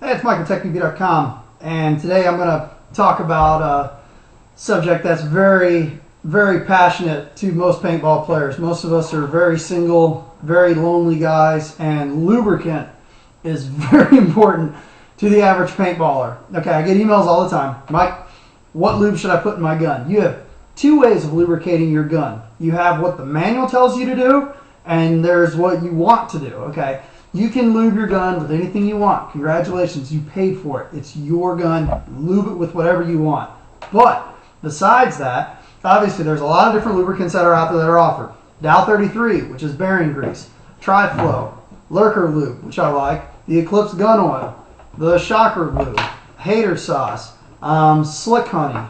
Hey, it's Mike with TechBB.com, and today I'm going to talk about a subject that's very, very passionate to most paintball players. Most of us are very single, very lonely guys, and lubricant is very important to the average paintballer. Okay, I get emails all the time. Mike, what lube should I put in my gun? You have two ways of lubricating your gun. You have what the manual tells you to do, and there's what you want to do, okay? You can lube your gun with anything you want. Congratulations, you paid for it. It's your gun. Lube it with whatever you want. But besides that, obviously there's a lot of different lubricants that are out there that are offered. Dow 33, which is bearing grease. Tri-Flow. Lurker Lube, which I like. The Eclipse Gun Oil. The Shocker Lube. Hater Sauce. Slick Honey.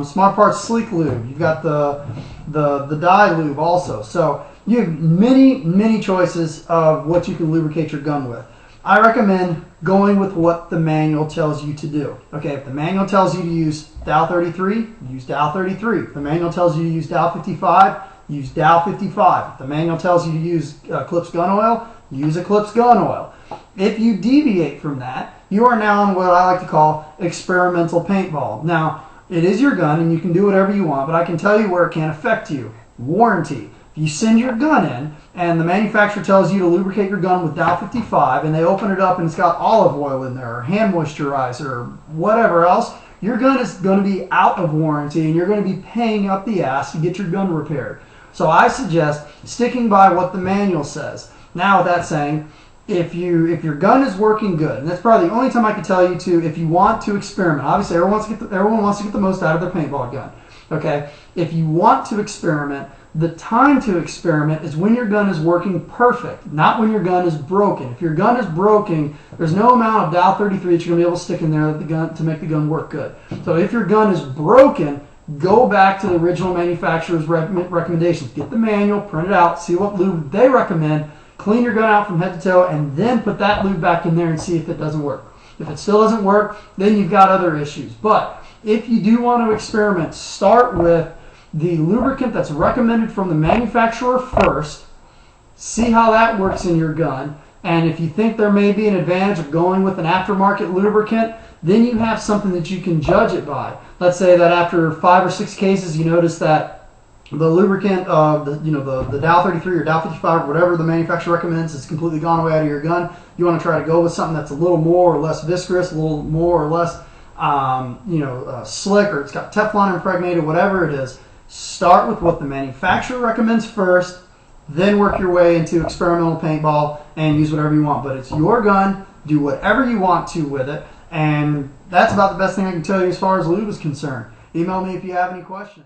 Smart Parts Sleek Lube. You've got the Dye Lube also. So you have many choices of what you can lubricate your gun with. I recommend going with what the manual tells you to do. Okay, if the manual tells you to use Dow 33, use Dow 33. If the manual tells you to use Dow 55, use Dow 55. If the manual tells you to use Eclipse Gun Oil, use Eclipse Gun Oil. If you deviate from that, you are now on what I like to call experimental paintball. Now, it is your gun and you can do whatever you want, but I can tell you where it can affect you. Warranty. If you send your gun in and the manufacturer tells you to lubricate your gun with Dow 55 and they open it up and it's got olive oil in there or hand moisturizer or whatever else, your gun is going to be out of warranty and you're going to be paying up the ass to get your gun repaired. So I suggest sticking by what the manual says. Now with that saying, if your gun is working good, and that's probably the only time I can tell you to, if you want to experiment, obviously everyone wants to get the most out of their paintball gun. Okay, if you want to experiment, the time to experiment is when your gun is working perfect, not when your gun is broken. If your gun is broken, there's no amount of Dow 33 that you're going to be able to stick in there to make the gun work good. So if your gun is broken, go back to the original manufacturer's recommendations. Get the manual, print it out, see what lube they recommend, clean your gun out from head to toe, and then put that lube back in there and see if it doesn't work. If it still doesn't work, then you've got other issues. But if you do want to experiment, start with the lubricant that's recommended from the manufacturer first. See how that works in your gun. And if you think there may be an advantage of going with an aftermarket lubricant, then you have something that you can judge it by. Let's say that after 5 or 6 cases you notice that the lubricant of the Dow 33 or Dow 55 or whatever the manufacturer recommends has completely gone away out of your gun. You want to try to go with something that's a little more or less viscous, a little more or less slick, or it's got Teflon impregnated, whatever it is. Start with what the manufacturer recommends first, then work your way into experimental paintball and use whatever you want. But it's your gun, do whatever you want to with it, and that's about the best thing I can tell you as far as lube is concerned. Email me if you have any questions.